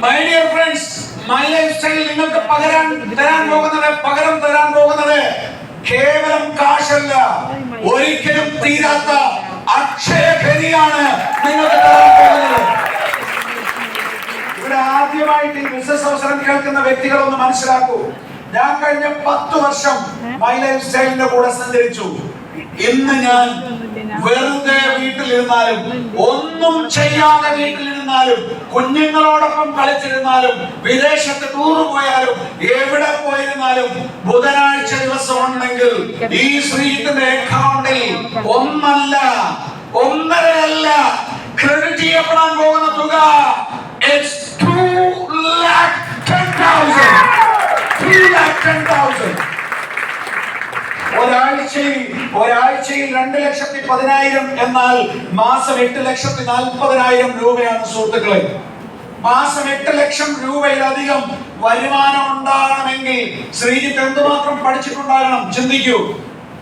My dear friends, my lifestyle നിങ്ങൾക്ക് പകരം തരാൻ പോകുന്നത് കേവലം കാശല്ല, ഒരിക്കലും തീരാത്ത അക്ഷയഖനിയാണ് നിങ്ങൾക്ക് തരാൻ പോകുന്നത്. ഇവിടെ ആദ്യമായിട്ട് ഈ ബിസിനസ് അവസരം കേൾക്കുന്ന വ്യക്തികൾ ഒന്ന് മനസ്സിലാക്കൂ. ഞാൻ കഴിഞ്ഞ 10 വർഷം മൈ ലൈഫ് സ്റ്റൈലിന്റെ കൂടെ സഞ്ചരിച്ചു. ഇന്ന് ഞാൻ വെറുതെ വീട്ടിലിരുന്നാലും, ഒന്നും ചെയ്യാതെ വീട്ടിലിരുന്നാലും, കുഞ്ഞുങ്ങളോടൊപ്പം കളിച്ചിരുന്നാലും, വിദേശത്ത് ടൂർ പോയാലും, എവിടെ പോയിരുന്നാലും, ബുധനാഴ്ച ദിവസം ഉണ്ടെങ്കിൽ ഈ ശ്രീജിത്തിന്റെ അക്കൗണ്ടിൽ 1 1.5 അല്ല ക്രെഡിറ്റ് ചെയ്യപ്പെടാൻ പോകുന്ന തുക ഒരാഴ്ചയിൽ 2,10,000 എന്നാൽ മാസം 8,40,000 രൂപയാണ് സുഹൃത്തുക്കളെ. മാസം 8 ലക്ഷം രൂപയിലധികം വരുമാനം ഉണ്ടാകണമെങ്കിൽ ശ്രീജിത്ത് എന്തുമാത്രം പഠിച്ചിട്ടുണ്ടാകണം ചിന്തിക്കൂ.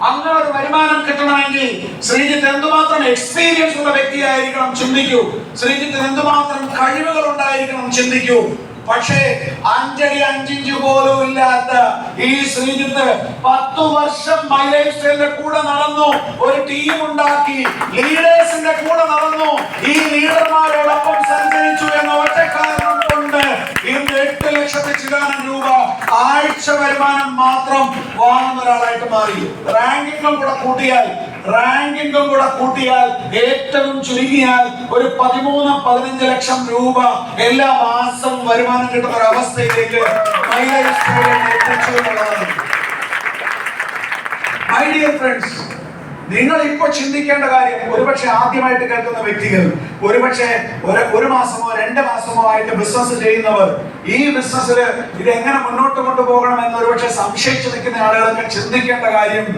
അങ്ങനെ ഒരു വരുമാനം കിട്ടണമെങ്കിൽ ശ്രീജിത്ത് എന്തുമാത്രം എക്സ്പീരിയൻസ് ഉള്ള വ്യക്തിയായിരിക്കണം ചിന്തിക്കൂ. ശ്രീജിത്തിന് എന്തുമാത്രം കഴിവുകൾ ഉണ്ടായിരിക്കണം ചിന്തിക്കൂ. പക്ഷേ 5 അടി 5 ഇഞ്ച് പോലും ഇല്ലാത്ത ഈ ശ്രീജിത്ത് 10 വർഷം മൈ ലൈഫ് സ്റ്റൈലിന്റെ കൂടെ നടന്നു, ഒരു ടീം ഉണ്ടാക്കി, ലീഡേഴ്സിന്റെ കൂടെ നടന്നു, ഈ ലീഡർമാരോടൊപ്പം സഞ്ചരിച്ചു എന്ന ഒറ്റ കാരണം കൊണ്ട് ഇന്ന് 8 ലക്ഷത്തി ചില്ലാനം രൂപ ആഴ്ച വരുമാനം മാത്രം വാങ്ങുന്ന ഒരാളായിട്ട് മാറി. റാങ്കിങ്ങും കൂടെ കൂട്ടിയാൽ ഏറ്റവും ചുരുങ്ങിയാൽ ഒരു 13-15 ലക്ഷം രൂപ എല്ലാ മാസവും വരുമാനം കിട്ടുന്ന ഒരു അവസ്ഥയിലേക്ക് മൈ ലൈഫ് സ്റ്റൈൽ എത്തിച്ചു എന്നുള്ളതാണ്. മൈ ഡിയർ ഫ്രണ്ട്സ്, നിങ്ങൾ ഇപ്പോൾ ചിന്തിക്കേണ്ട കാര്യം, ഒരുപക്ഷെ ആദ്യമായിട്ട് കേൾക്കുന്ന വ്യക്തികൾ, ഒരുപക്ഷെ ഒരു മാസമോ 2 മാസമോ ആയിട്ട് ബിസിനസ് ചെയ്യുന്നവർ, ഈ ബിസിനസ്സിൽ ഇത് എങ്ങനെ മുന്നോട്ട് കൊണ്ടുപോകണം എന്ന് ഒരുപക്ഷെ സംശയിച്ചു നിൽക്കുന്ന ആളുകളൊക്കെ ചിന്തിക്കേണ്ട കാര്യം,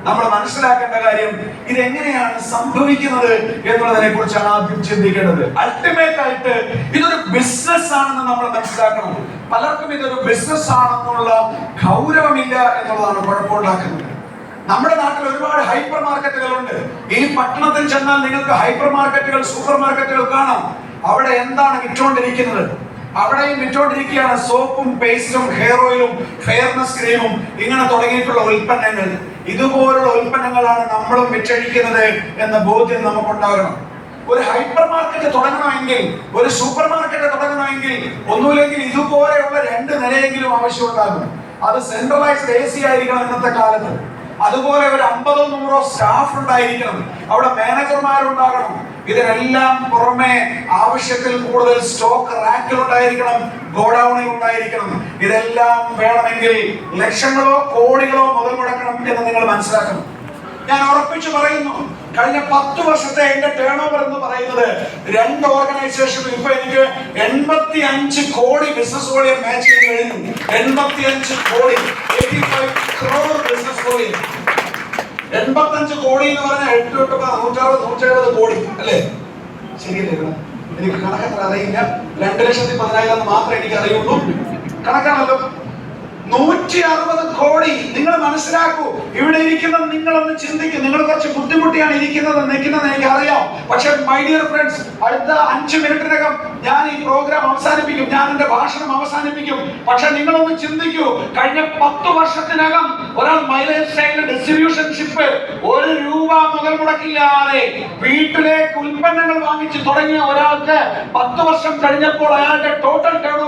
നമ്മൾ മനസ്സിലാക്കേണ്ട കാര്യം, ഇതെങ്ങനെയാണ് സംഭവിക്കുന്നത് എന്നുള്ളതിനെ കുറിച്ചാണ് ആദ്യം ചിന്തിക്കേണ്ടത്. അൾട്ടിമേറ്റ് ആയിട്ട് ഇതൊരു ബിസിനസ് ആണെന്ന് നമ്മൾ മനസ്സിലാക്കണം. പലർക്കും ഇതൊരു ബിസിനസ് ആണെന്നുള്ള ഗൗരവമില്ല എന്നുള്ളതാണ് കുഴപ്പമുണ്ടാക്കുന്നത്. നമ്മുടെ നാട്ടിൽ ഒരുപാട് ഹൈപ്പർ മാർക്കറ്റുകളുണ്ട്. ഈ പട്ടണത്തിൽ ചെന്നാൽ നിങ്ങൾക്ക് ഹൈപ്പർ മാർക്കറ്റുകൾ, സൂപ്പർ മാർക്കറ്റുകൾ കാണാം. അവിടെ എന്താണ് വിറ്റുകൊണ്ടിരിക്കുന്നത്? അവിടെയും വിറ്റുകൊണ്ടിരിക്കുകയാണ് സോപ്പും പേസ്റ്റും ഹെയർ ഓയിലും ഫെയർനെസ് ക്രീമും ഇങ്ങനെ തുടങ്ങിയിട്ടുള്ള ഉൽപ്പന്നങ്ങൾ. ഇതുപോലുള്ള ഉൽപ്പന്നങ്ങളാണ് നമ്മളും വിറ്റഴിക്കുന്നത് എന്ന ബോധ്യം നമുക്കുണ്ടാകണം. ഒരു ഹൈപ്പർ മാർക്കറ്റ് തുടങ്ങണമെങ്കിൽ, ഒരു സൂപ്പർ മാർക്കറ്റ് തുടങ്ങണമെങ്കിൽ ഒന്നുമില്ലെങ്കിൽ ഇതുപോലെയുള്ള 2 നിലയെങ്കിലും ആവശ്യമുണ്ടാകും. അത് സെൻട്രലൈസ്ഡ് AC ആയിരിക്കണം ഇന്നത്തെ കാലത്ത്. അതുപോലെ ഒരു 50-100 സ്റ്റാഫ് ഉണ്ടായിരിക്കണം. അവിടെ മാനേജർമാരുണ്ടാകണം. ഇതിനെല്ലാം പുറമെ ആവശ്യത്തിൽ കൂടുതൽ സ്റ്റോക്ക് റാക്കിൽ ഉണ്ടായിരിക്കണം, ഗോഡൌണിൽ ഉണ്ടായിരിക്കണം. ഇതെല്ലാം വേണമെങ്കിൽ ലക്ഷങ്ങളോ കോടികളോ മുതൽ മുടക്കണം എന്ന് നിങ്ങൾ മനസ്സിലാക്കണം. ഞാൻ ഉറപ്പിച്ചു പറയുന്നു, കഴിഞ്ഞ 10 വർഷത്തെ എന്റെ ടേൺ ഓവർ എന്ന് പറയുന്നത് 2 ഓർഗനൈസേഷനും ഇപ്പൊ എനിക്ക് 85 കോടി ബിസിനസ് വോളിയം മാച്ച് ചെയ്ത് കഴിഞ്ഞു. 85 കോടി, 85 crore ബിസിനസ് വോളിയം. 85 കോടി എന്ന് പറഞ്ഞാൽ 160-170 കോടി അല്ലേ? ശരിയല്ലേ? എനിക്ക് കണക്കത്ര അറിയില്ല. 2,10,000 മാത്രമേ എനിക്ക് അറിയുള്ളൂ. കണക്കാണല്ലോ. 160 കോടി. നിങ്ങൾ മനസ്സിലാക്കൂ. ഇവിടെ ഇരിക്കുന്ന നിങ്ങളൊന്ന് ചിന്തിക്കും. നിങ്ങൾ കുറച്ച് ബുദ്ധിമുട്ടിയാണ് നിൽക്കുന്നത് എനിക്ക് അറിയാം. പക്ഷെ മൈ ഡിയർ ഫ്രണ്ട്സ്, അടുത്ത 5 മിനിറ്റിനകം ഞാൻ ഈ പ്രോഗ്രാം അവസാനിപ്പിക്കും, ഞാൻ എന്റെ ഭാഷണം അവസാനിപ്പിക്കും. പക്ഷെ നിങ്ങളൊന്ന് ചിന്തിക്കൂ, കഴിഞ്ഞ 10 വർഷത്തിനകം ഒരാൾ മൈ ലൈഫ് സ്റ്റൈലിന്റെ ഡിസ്ട്രിബ്യൂഷൻഷിപ്പ് 1 രൂപ മുതൽ മുടക്കില്ലാതെ വീട്ടിലേക്ക് ഉൽപ്പന്നങ്ങൾ വാങ്ങിച്ച് തുടങ്ങിയ ഒരാൾക്ക് 10 വർഷം കഴിഞ്ഞപ്പോൾ അയാളുടെ ടോട്ടൽ ടേൺ